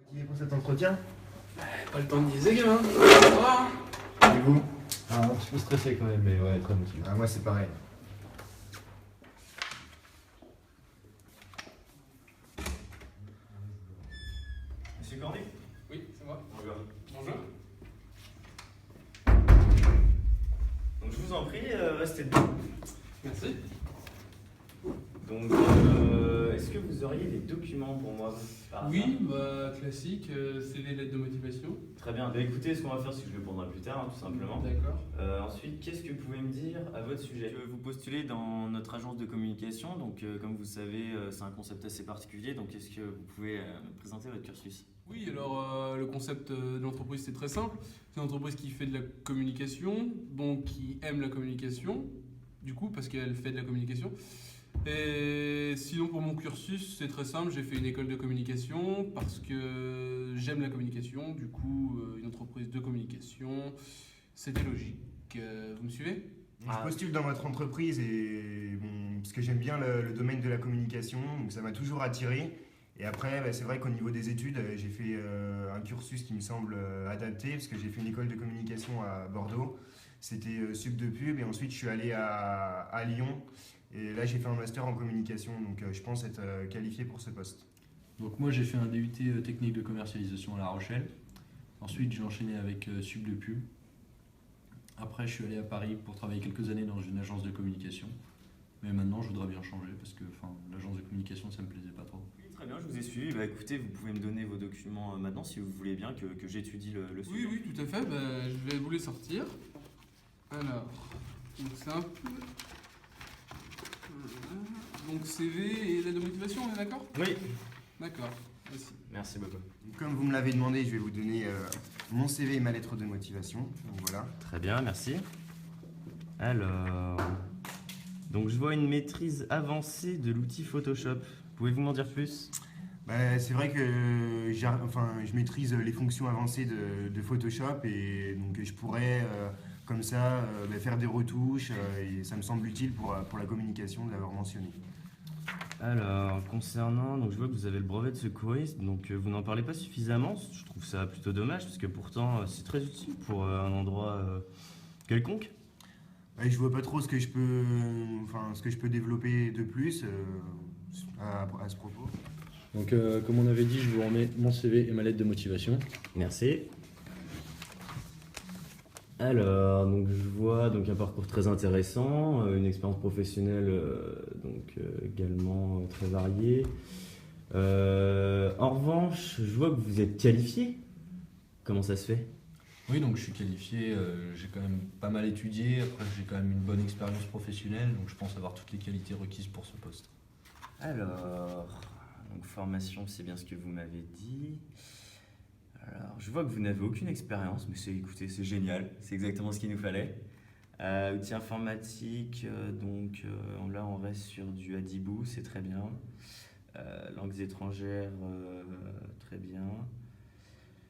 Qui est pour cet entretien? Pas le temps de niaiser, gamin. Ça va, hein? Et vous? Un petit peu stressé quand même, mais ouais, très motivé. Ah, moi c'est pareil. Monsieur Cornet? Oui, c'est moi. Bonjour. Bonjour. Donc je vous en prie, restez debout. Merci. Donc, est-ce que vous auriez des documents pour moi par hasard? Oui, bah classique, CV, lettre de motivation. Très bien. Bah, écoutez, ce qu'on va faire, c'est que je le prendrai plus tard, hein, tout simplement. D'accord. Ensuite, qu'est-ce que vous pouvez me dire à votre sujet? Vous postulez dans notre agence de communication, donc comme vous savez, c'est un concept assez particulier, donc est-ce que vous pouvez me présenter votre cursus? Oui, alors le concept de l'entreprise c'est très simple. C'est une entreprise qui fait de la communication, donc qui aime la communication, du coup, parce qu'elle fait de la communication. Et sinon pour mon cursus, c'est très simple, j'ai fait une école de communication parce que j'aime la communication, du coup une entreprise de communication, c'était logique. Vous me suivez? Je postule dans votre entreprise et bon, parce que j'aime bien le domaine de la communication, donc ça m'a toujours attiré. Et après, bah, c'est vrai qu'au niveau des études, j'ai fait un cursus qui me semble adapté, parce que j'ai fait une école de communication à Bordeaux. C'était Sup de Pub, et ensuite je suis allé à Lyon. Et là, j'ai fait un master en communication, donc je pense être qualifié pour ce poste. Donc moi j'ai fait un DUT technique de commercialisation à La Rochelle. Ensuite j'ai enchaîné avec Sup de Pub. Après je suis allé à Paris pour travailler quelques années dans une agence de communication. Mais maintenant je voudrais bien changer parce que l'agence de communication ça me plaisait pas trop. Oui, très bien, je vous ai suivi. Bah, écoutez, vous pouvez me donner vos documents maintenant si vous voulez bien que j'étudie le sujet. Oui, oui, tout à fait, bah, je vais vous les sortir. Alors, donc c'est un peu... Donc CV et lettre de motivation, on est d'accord? Oui. D'accord, merci. Merci beaucoup. Comme vous me l'avez demandé, je vais vous donner mon CV et ma lettre de motivation. Donc voilà. Très bien, merci. Alors, donc je vois une maîtrise avancée de l'outil Photoshop. Pouvez-vous m'en dire plus? Bah, c'est vrai que je maîtrise les fonctions avancées de Photoshop et donc je pourrais comme ça faire des retouches et ça me semble utile pour la communication de l'avoir mentionné. Alors, concernant, donc je vois que vous avez le brevet de secouriste, donc vous n'en parlez pas suffisamment. Je trouve ça plutôt dommage parce que pourtant c'est très utile pour un endroit quelconque. Ouais, je vois pas trop ce que je peux développer de plus à ce propos. Donc comme on avait dit, je vous remets mon CV et ma lettre de motivation. Merci. Alors, donc je vois donc un parcours très intéressant, une expérience professionnelle également très variée. En revanche, je vois que vous êtes qualifié. Comment ça se fait? Oui, donc je suis qualifié, j'ai quand même pas mal étudié, après j'ai quand même une bonne expérience professionnelle, donc je pense avoir toutes les qualités requises pour ce poste. Alors, donc formation, c'est bien ce que vous m'avez dit. Alors, je vois que vous n'avez aucune expérience, mais écoutez, c'est génial, c'est exactement ce qu'il nous fallait. Outils informatiques, là on reste sur du Adibou, c'est très bien. Langues étrangères, très bien.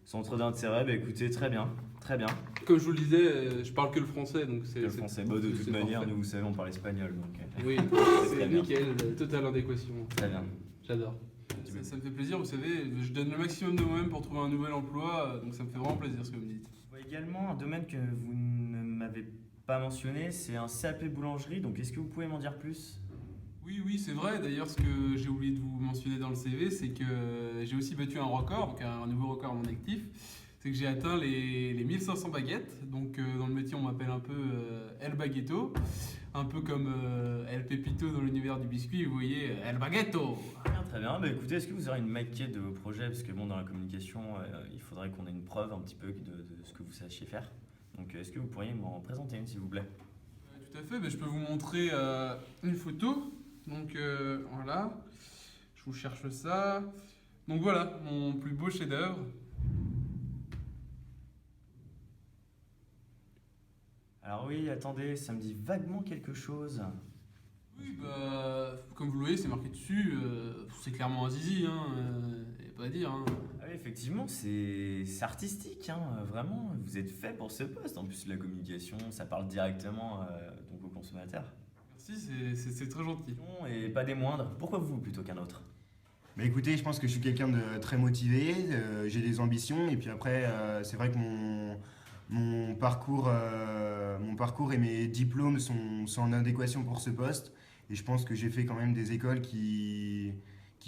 Centre d'intérêt, bah écoutez, très bien, très bien. Comme je vous le disais, je parle que le français, donc c'est... Le français, bah, de toute c'est manière, parfait. nous, vous savez, on parle espagnol, donc... Oui, très c'est bien. nickel, totale adéquation. Très bien. J'adore. Ça me fait plaisir, vous savez, je donne le maximum de moi-même pour trouver un nouvel emploi, donc ça me fait vraiment plaisir ce que vous me dites. Je vois également un domaine que vous ne m'avez pas mentionné, c'est un CAP boulangerie, donc est-ce que vous pouvez m'en dire plus? Oui, c'est vrai. D'ailleurs, ce que j'ai oublié de vous mentionner dans le CV, c'est que j'ai aussi battu un record, donc un nouveau record à mon actif. C'est que j'ai atteint les 1500 baguettes. Donc, dans le métier, on m'appelle un peu El Baguetto. Un peu comme El Pepito dans l'univers du biscuit, vous voyez, El Baguetto. Très bien, bah écoutez, est-ce que vous aurez une maquette de vos projets? Parce que bon, dans la communication, il faudrait qu'on ait une preuve un petit peu de ce que vous sachiez faire. Donc, est-ce que vous pourriez m'en présenter une, s'il vous plaît? Tout à fait, mais je peux vous montrer une photo. Donc voilà, je vous cherche ça. Donc voilà, mon plus beau chef-d'œuvre. Alors oui, attendez, ça me dit vaguement quelque chose. Oui, bah, comme vous le voyez, c'est marqué dessus. C'est clairement un zizi, hein. Y a pas à dire. Hein. Ah oui, effectivement, c'est artistique, hein, vraiment. Vous êtes fait pour ce poste. En plus, la communication, ça parle directement donc aux consommateurs. Merci, c'est très gentil. Et pas des moindres. Pourquoi vous plutôt qu'un autre? Bah écoutez, je pense que je suis quelqu'un de très motivé, j'ai des ambitions, et puis après, c'est vrai que mon parcours et mes diplômes sont en adéquation pour ce poste, et je pense que j'ai fait quand même des écoles qui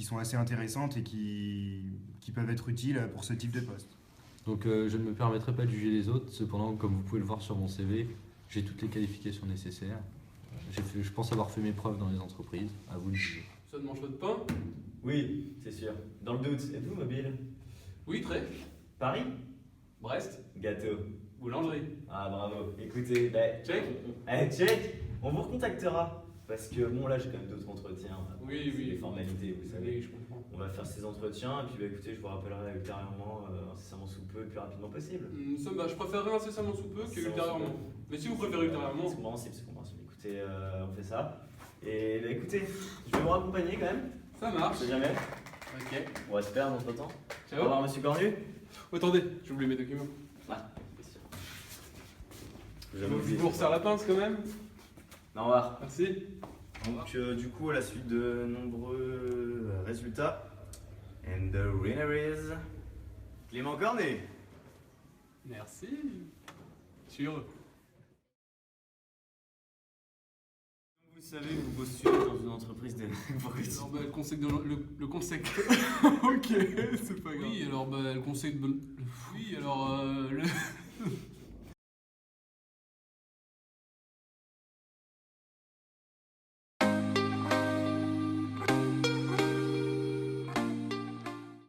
sont assez intéressantes et qui peuvent être utiles pour ce type de poste. Donc je ne me permettrai pas de juger les autres, cependant, comme vous pouvez le voir sur mon CV, j'ai toutes les qualifications nécessaires. Je pense avoir fait mes preuves dans les entreprises, à vous de juger. Ça ne mange pas de pain? Oui, c'est sûr. Dans le doute, êtes-vous mobile? Oui, très. Paris? Brest, Gâteau. boulangerie. Ah bravo. Écoutez, Check. check. On vous recontactera. Parce que bon là j'ai quand même d'autres entretiens. Oui, C'est oui. des formalités, vous savez. Oui, je comprends. On va faire ces entretiens et puis écoutez, je vous rappellerai ultérieurement, incessamment sous peu, le plus rapidement possible. Ça me va, je préférerais incessamment sous peu que Incessamment ultérieurement. sous peu. Mais si vous préférez ultérieurement, C'est compréhensible, c'est compréhensible. Écoutez, on fait ça. Et écoutez, je vais vous raccompagner quand même. ça On marche. sait jamais. Ok. On va se perdre entre temps. Au Ciao. revoir, monsieur Cornu. Oh, attendez, j'ai oublié mes documents. Ah, c'est sûr. Je vous resserre la pince quand même. Au revoir. Merci. Donc, du coup, à la suite de nombreux résultats, and the winner is Clément Cornet. Merci. Sûr. Vous le savez, vous postulez dans une entreprise de. Alors, bah, le conseil de le conseil. Ok, c'est pas grave. Oui, alors bah le conseil de oui, alors